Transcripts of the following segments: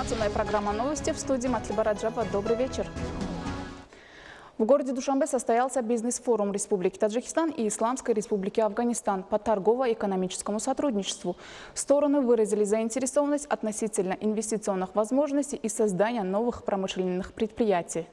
Информационная программа «Новости» в студии Матлиба Раджаба. Добрый вечер. В городе Душанбе состоялся бизнес-форум Республики Таджикистан и Исламской Республики Афганистан по торгово-экономическому сотрудничеству. Стороны выразили заинтересованность относительно инвестиционных возможностей и создания новых промышленных предприятий.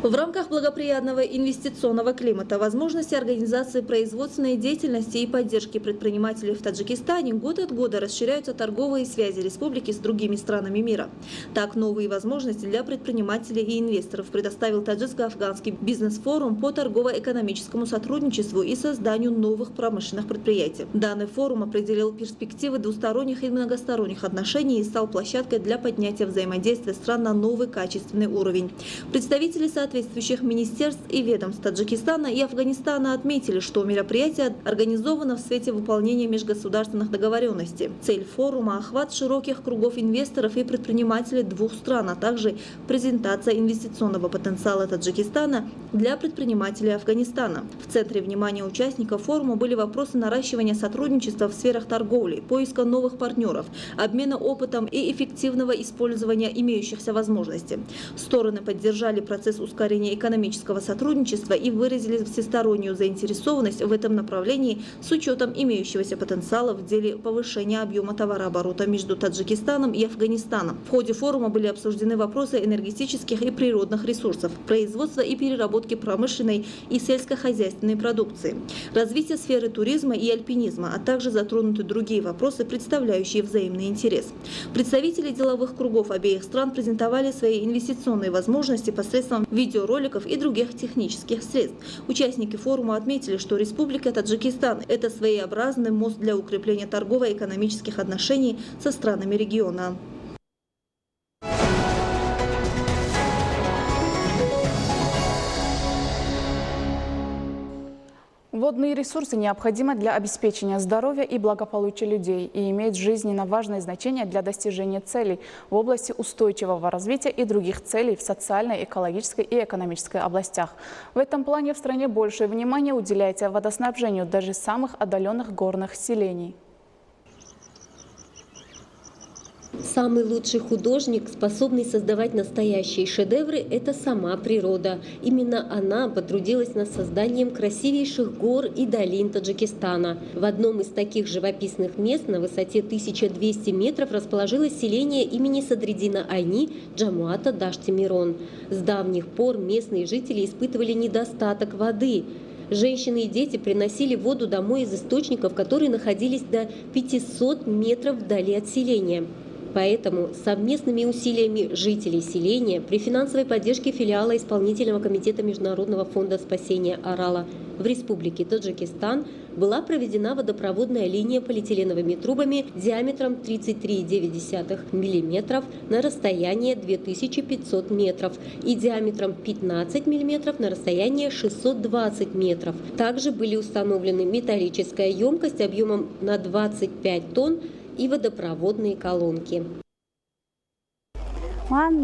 В рамках благоприятного инвестиционного климата, возможности организации производственной деятельности и поддержки предпринимателей в Таджикистане год от года расширяются торговые связи республики с другими странами мира. Так, новые возможности для предпринимателей и инвесторов предоставил Таджикско-афганский бизнес-форум по торгово-экономическому сотрудничеству и созданию новых промышленных предприятий. Данный форум определил перспективы двусторонних и многосторонних отношений и стал площадкой для поднятия взаимодействия стран на новый качественный уровень. Представители соответствующих министерств и ведомств Таджикистана и Афганистана отметили, что мероприятие организовано в свете выполнения межгосударственных договоренностей. Цель форума – охват широких кругов инвесторов и предпринимателей двух стран, а также презентация инвестиционного потенциала Таджикистана для предпринимателей Афганистана. В центре внимания участников форума были вопросы наращивания сотрудничества в сферах торговли, поиска новых партнеров, обмена опытом и эффективного использования имеющихся возможностей. Стороны поддержали процесс ускорения экономического сотрудничества и выразили всестороннюю заинтересованность в этом направлении с учетом имеющегося потенциала в деле повышения объема товарооборота между Таджикистаном и Афганистаном. В ходе форума были обсуждены вопросы энергетических и природных ресурсов, производства и переработки промышленной и сельскохозяйственной продукции, развитие сферы туризма и альпинизма, а также затронуты другие вопросы, представляющие взаимный интерес. Представители деловых кругов обеих стран презентовали свои инвестиционные возможности посредством видеороликов и других технических средств. Участники форума отметили, что Республика Таджикистан – это своеобразный мост для укрепления торгово-экономических отношений со странами региона. Водные ресурсы необходимы для обеспечения здоровья и благополучия людей и имеют жизненно важное значение для достижения целей в области устойчивого развития и других целей в социальной, экологической и экономической областях. В этом плане в стране большее внимание уделяется водоснабжению даже самых отдаленных горных селений. Самый лучший художник, способный создавать настоящие шедевры, это сама природа. Именно она потрудилась над созданием красивейших гор и долин Таджикистана. В одном из таких живописных мест на высоте 1200 метров расположилось селение имени Садриддина Айни Джамуата Дашти-Мирон. С давних пор местные жители испытывали недостаток воды. Женщины и дети приносили воду домой из источников, которые находились до 500 метров вдали от селения. Поэтому совместными усилиями жителей селения при финансовой поддержке филиала Исполнительного комитета Международного фонда спасения Арала в Республике Таджикистан была проведена водопроводная линия полиэтиленовыми трубами диаметром 33,9 мм на расстояние 2500 метров и диаметром 15 мм на расстояние 620 метров. Также были установлены металлическая емкость объемом на 25 тонн и водопроводные колонки. Мы,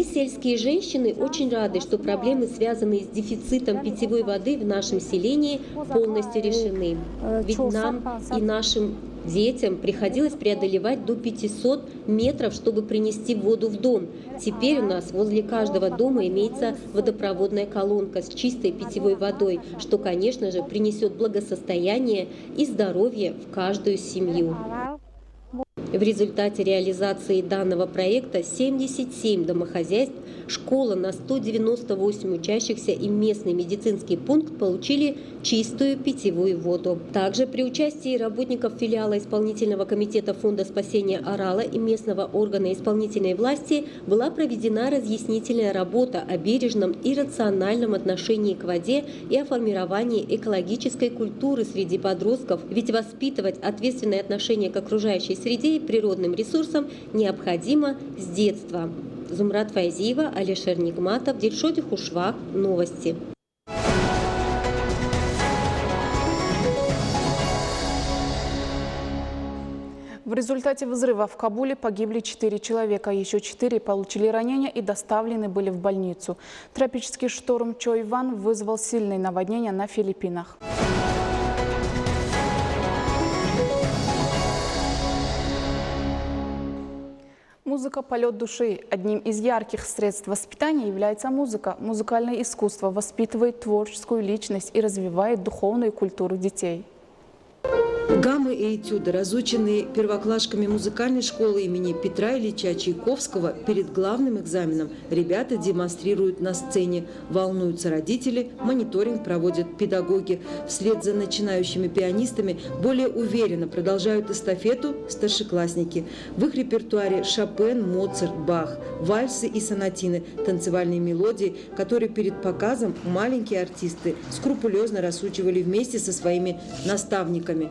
сельские женщины, очень рады, что проблемы, связанные с дефицитом питьевой воды в нашем селении, полностью решены. Ведь нам и нашим детям приходилось преодолевать до 500 метров, чтобы принести воду в дом. Теперь у нас возле каждого дома имеется водопроводная колонка с чистой питьевой водой, что, конечно же, принесет благосостояние и здоровье в каждую семью. В результате реализации данного проекта 77 домохозяйств, школа на 198 учащихся и местный медицинский пункт получили чистую питьевую воду. Также при участии работников филиала Исполнительного комитета Фонда спасения Арала и местного органа исполнительной власти была проведена разъяснительная работа о бережном и рациональном отношении к воде и о формировании экологической культуры среди подростков, ведь воспитывать ответственное отношение к окружающей среде и природным ресурсам необходимо с детства. Зумрат Файзиева, Алишер Нигматов, Дильшоди Хушвак. Новости. В результате взрыва в Кабуле погибли 4 человека, еще 4 получили ранения и доставлены были в больницу. Тропический шторм Чойван вызвал сильные наводнения на Филиппинах. Музыка – полет души. Одним из ярких средств воспитания является музыка. Музыкальное искусство воспитывает творческую личность и развивает духовную культуру детей. Гаммы и этюды, разученные первоклашками музыкальной школы имени Петра Ильича Чайковского, перед главным экзаменом ребята демонстрируют на сцене. Волнуются родители, мониторинг проводят педагоги. Вслед за начинающими пианистами более уверенно продолжают эстафету старшеклассники. В их репертуаре Шопен, Моцарт, Бах, вальсы и сонатины, танцевальные мелодии, которые перед показом маленькие артисты скрупулезно рассучивали вместе со своими наставниками.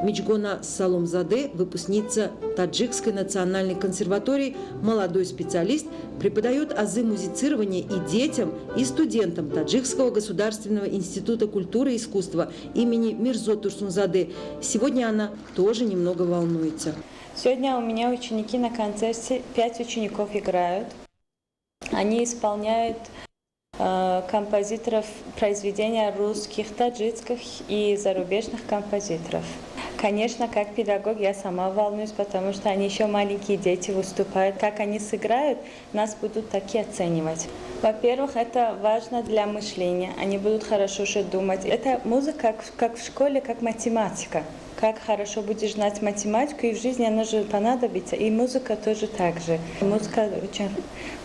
Мичгона Саломзаде, выпускница Таджикской национальной консерватории, молодой специалист, преподает азы музицирования и детям, и студентам Таджикского государственного института культуры и искусства имени Мирзо Турсунзаде. Сегодня она тоже немного волнуется. Сегодня у меня ученики на концерте, 5 учеников играют. Они исполняют композиторов, произведения русских, таджикских и зарубежных композиторов. Конечно, как педагог я сама волнуюсь, потому что они еще маленькие дети выступают. Как они сыграют, нас будут такие оценивать. Во-первых, это важно для мышления. Они будут хорошо же думать. Это музыка как в школе, как математика. Как хорошо будешь знать математику, и в жизни она же понадобится. И музыка тоже так же. Музыка очень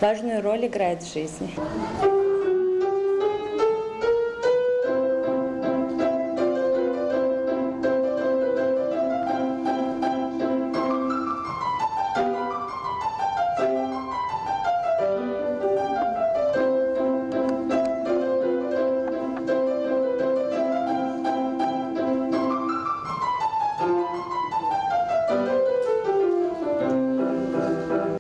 важную роль играет в жизни.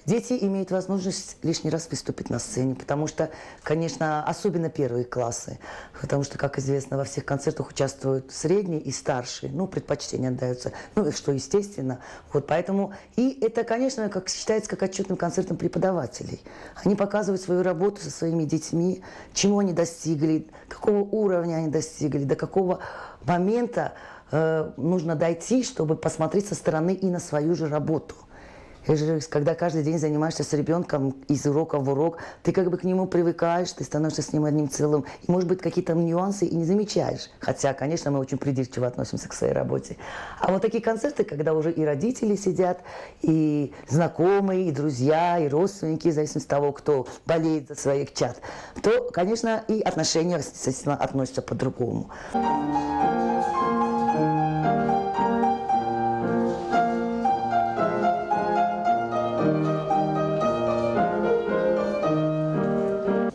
Дети имеют возможность лишний раз выступить на сцене, потому что, конечно, особенно первые классы, потому что, как известно, во всех концертах участвуют средние и старшие, предпочтения отдаются, что естественно. Поэтому, и это, конечно, как считается как отчетным концертом преподавателей. Они показывают свою работу со своими детьми, чему они достигли, какого уровня они достигли, до какого момента нужно дойти, чтобы посмотреть со стороны и на свою же работу. Когда каждый день занимаешься с ребенком из урока в урок, ты как бы к нему привыкаешь, ты становишься с ним одним целым. И, может быть, какие-то нюансы и не замечаешь. Хотя, конечно, мы очень придирчиво относимся к своей работе. А вот такие концерты, когда уже и родители сидят, и знакомые, и друзья, и родственники, в зависимости от того, кто болеет за своих чад, то, конечно, и отношения, естественно, относятся по-другому.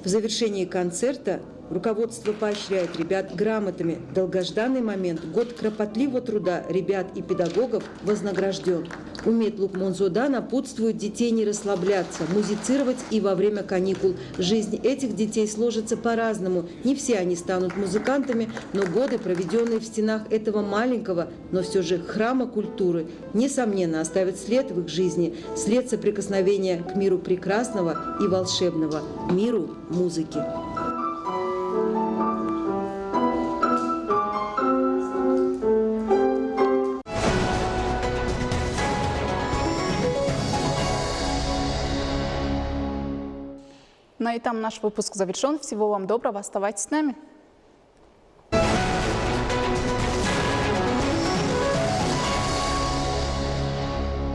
В завершении концерта руководство поощряет ребят грамотами. Долгожданный момент, год кропотливого труда ребят и педагогов вознагражден. Умет Лукмонзода напутствует детей не расслабляться, музицировать и во время каникул. Жизнь этих детей сложится по-разному. Не все они станут музыкантами, но годы, проведенные в стенах этого маленького, но все же храма культуры, несомненно оставят след в их жизни, след соприкосновения к миру прекрасного и волшебного, миру музыки. На этом наш выпуск завершен. Всего вам доброго. Оставайтесь с нами.